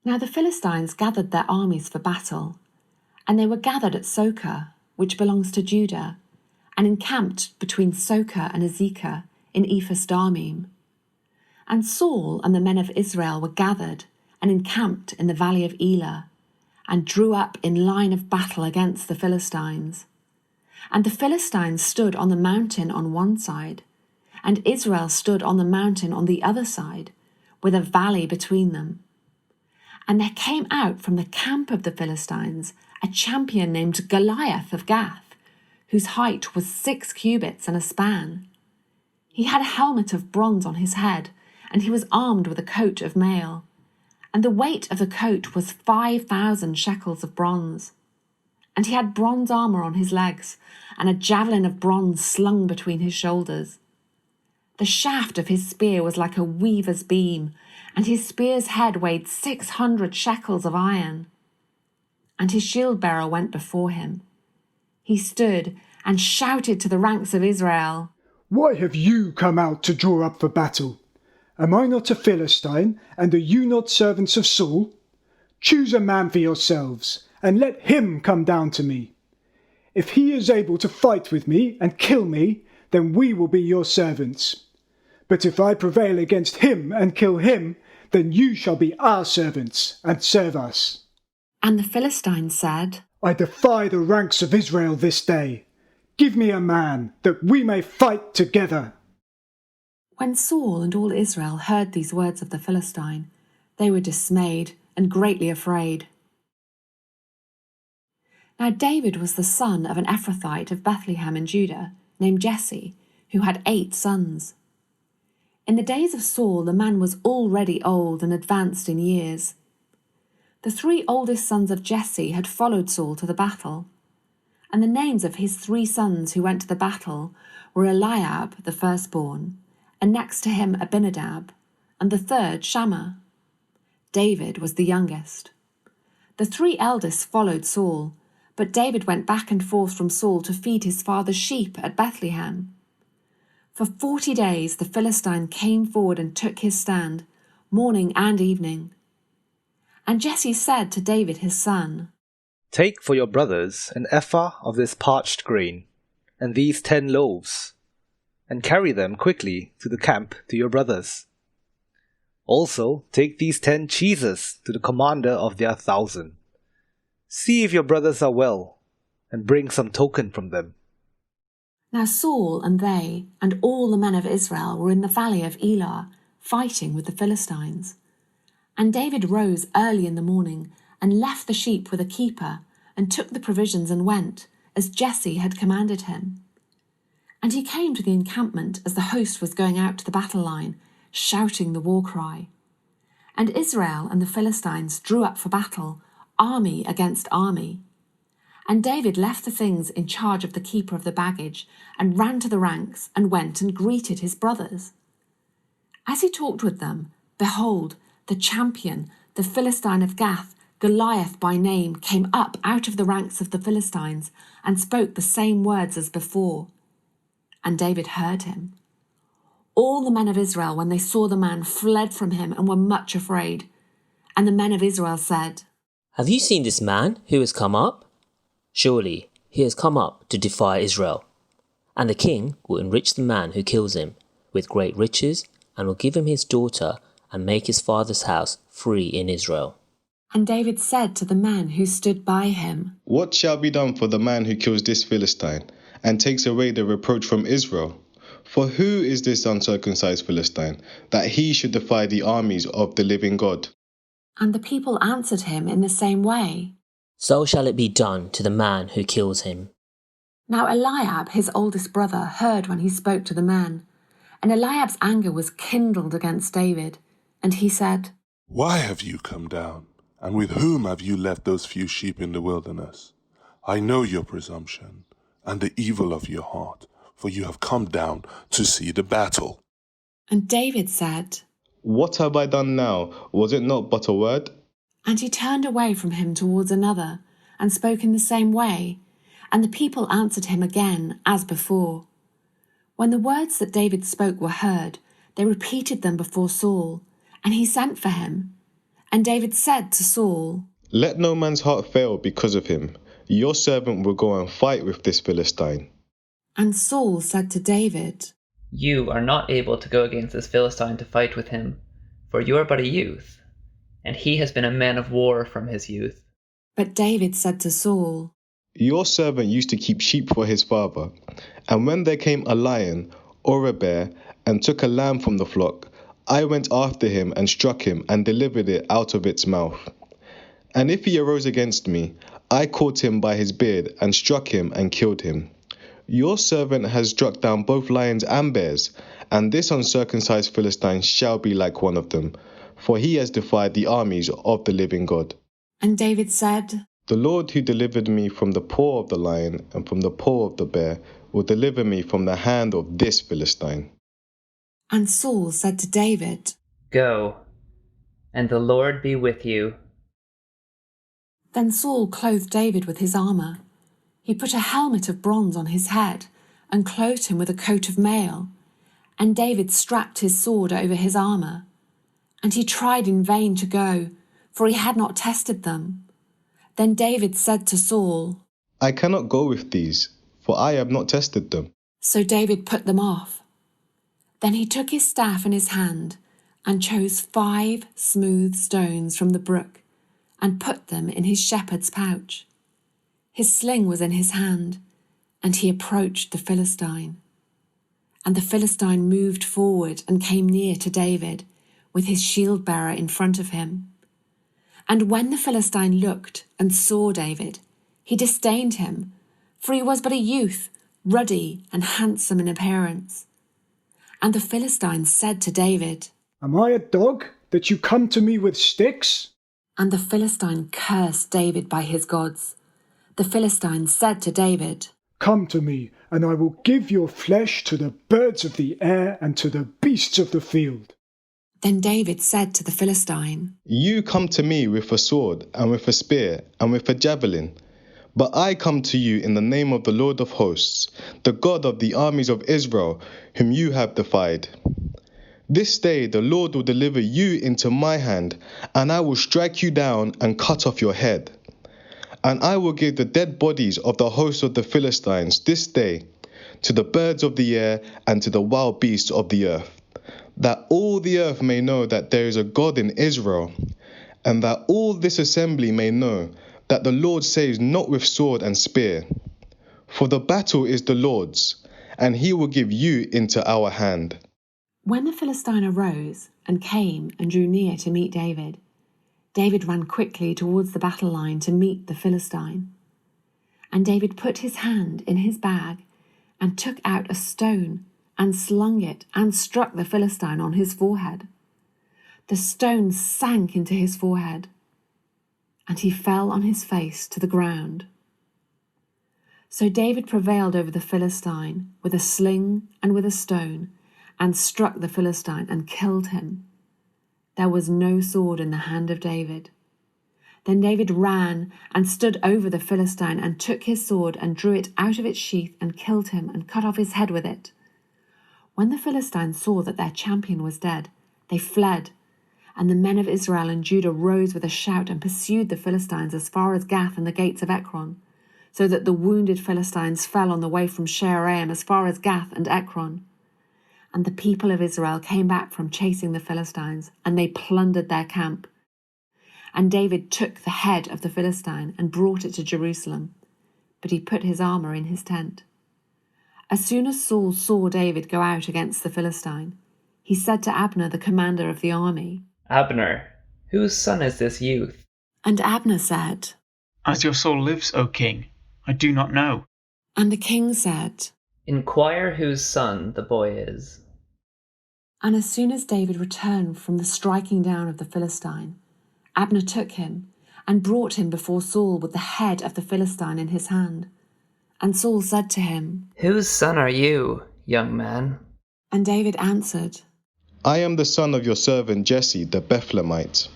Now the Philistines gathered their armies for battle, and they were gathered at Socoh, which belongs to Judah, and encamped between Socoh and Azekah in Ephes-dammim. And Saul and the men of Israel were gathered and encamped in the valley of Elah, and drew up in line of battle against the Philistines. And the Philistines stood on the mountain on one side, and Israel stood on the mountain on the other side, with a valley between them. And there came out from the camp of the Philistines a champion named Goliath of Gath, whose height was 6 cubits and a span. He had a helmet of bronze on his head, and he was armed with a coat of mail. And the weight of the coat was 5,000 shekels of bronze. And he had bronze armour on his legs, and a javelin of bronze slung between his shoulders. The shaft of his spear was like a weaver's beam, and his spear's head weighed 600 shekels of iron. And his shield-bearer went before him. He stood and shouted to the ranks of Israel, "Why have you come out to draw up for battle? Am I not a Philistine, and are you not servants of Saul? Choose a man for yourselves, and let him come down to me. If he is able to fight with me and kill me, then we will be your servants. But if I prevail against him and kill him, then you shall be our servants and serve us." And the Philistines said, "I defy the ranks of Israel this day. Give me a man, that we may fight together." When Saul and all Israel heard these words of the Philistine, they were dismayed and greatly afraid. Now David was the son of an Ephrathite of Bethlehem in Judah, named Jesse, who had 8 sons. In the days of Saul, the man was already old and advanced in years. The 3 oldest sons of Jesse had followed Saul to the battle, and the names of his 3 sons who went to the battle were Eliab, the firstborn, and next to him Abinadab, and the third Shammah. David was the youngest. The 3 eldest followed Saul, but David went back and forth from Saul to feed his father's sheep at Bethlehem. For 40 days the Philistine came forward and took his stand, morning and evening. And Jesse said to David his son, "Take for your brothers an ephah of this parched grain, and these 10 loaves, and carry them quickly to the camp to your brothers. Also take these 10 cheeses to the commander of their 1,000. See if your brothers are well, and bring some token from them." Now Saul and they and all the men of Israel were in the valley of Elah, fighting with the Philistines. And David rose early in the morning and left the sheep with a keeper, and took the provisions and went, as Jesse had commanded him. And he came to the encampment as the host was going out to the battle line, shouting the war cry. And Israel and the Philistines drew up for battle, army against army. And David left the things in charge of the keeper of the baggage, and ran to the ranks, and went and greeted his brothers. As he talked with them, behold, the champion, the Philistine of Gath, Goliath by name, came up out of the ranks of the Philistines, and spoke the same words as before. And David heard him. All the men of Israel, when they saw the man, fled from him and were much afraid. And the men of Israel said, "Have you seen this man who has come up? Surely he has come up to defy Israel. And the king will enrich the man who kills him with great riches, and will give him his daughter, and make his father's house free in Israel." And David said to the men who stood by him, "What shall be done for the man who kills this Philistine, and takes away the reproach from Israel? For who is this uncircumcised Philistine, that he should defy the armies of the living God?" And the people answered him in the same way. "So shall it be done to the man who kills him." Now Eliab, his oldest brother, heard when he spoke to the men, and Eliab's anger was kindled against David, and he said, "Why have you come down? And with whom have you left those few sheep in the wilderness? I know your presumption and the evil of your heart, for you have come down to see the battle." And David said, "What have I done now? Was it not but a word?" And he turned away from him towards another, and spoke in the same way, and the people answered him again as before. When the words that David spoke were heard, they repeated them before Saul, and he sent for him. And David said to Saul, "Let no man's heart fail because of him. Your servant will go and fight with this Philistine." And Saul said to David, You are not able to go against this Philistine to fight with him, for you are but a youth, and he has been a man of war from his youth. But David said to Saul, Your servant used to keep sheep for his father, and when there came a lion or a bear and took a lamb from the flock, I went after him and struck him and delivered it out of its mouth. And if he arose against me, I caught him by his beard and struck him and killed him. Your servant has struck down both lions and bears, and this uncircumcised Philistine shall be like one of them, for he has defied the armies of the living God. And David said, The Lord who delivered me from the paw of the lion and from the paw of the bear will deliver me from the hand of this Philistine. And Saul said to David, Go, and the Lord be with you. Then Saul clothed David with his armour. He put a helmet of bronze on his head and clothed him with a coat of mail. And David strapped his sword over his armour. And he tried in vain to go, for he had not tested them. Then David said to Saul, I cannot go with these, for I have not tested them. So David put them off. Then he took his staff in his hand and chose 5 smooth stones from the brook and put them in his shepherd's pouch. His sling was in his hand, and he approached the Philistine. And the Philistine moved forward and came near to David, with his shield-bearer in front of him. And when the Philistine looked and saw David, he disdained him, for he was but a youth, ruddy and handsome in appearance. And the Philistine said to David, Am I a dog that you come to me with sticks? And the Philistine cursed David by his gods. The Philistine said to David, Come to me, and I will give your flesh to the birds of the air and to the beasts of the field. Then David said to the Philistine, You come to me with a sword and with a spear and with a javelin, but I come to you in the name of the Lord of hosts, the God of the armies of Israel, whom you have defied. This day the Lord will deliver you into my hand, and I will strike you down and cut off your head. And I will give the dead bodies of the host of the Philistines this day to the birds of the air and to the wild beasts of the earth, that all the earth may know that there is a God in Israel, and that all this assembly may know that the Lord saves not with sword and spear. For the battle is the Lord's, and he will give you into our hand. When the Philistine arose and came and drew near to meet David, David ran quickly towards the battle line to meet the Philistine. And David put his hand in his bag and took out a stone and slung it and struck the Philistine on his forehead. The stone sank into his forehead, and he fell on his face to the ground. So David prevailed over the Philistine with a sling and with a stone, and struck the Philistine and killed him. There was no sword in the hand of David. Then David ran and stood over the Philistine and took his sword and drew it out of its sheath and killed him and cut off his head with it. When the Philistines saw that their champion was dead, they fled, and the men of Israel and Judah rose with a shout and pursued the Philistines as far as Gath and the gates of Ekron, so that the wounded Philistines fell on the way from Shaaraim as far as Gath and Ekron. And the people of Israel came back from chasing the Philistines, and they plundered their camp. And David took the head of the Philistine and brought it to Jerusalem, but he put his armour in his tent. As soon as Saul saw David go out against the Philistine, he said to Abner, the commander of the army, Abner, whose son is this youth? And Abner said, As your soul lives, O king, I do not know. And the king said, Inquire whose son the boy is. And as soon as David returned from the striking down of the Philistine, Abner took him and brought him before Saul with the head of the Philistine in his hand. And Saul said to him, Whose son are you, young man? And David answered, I am the son of your servant Jesse the Bethlehemite.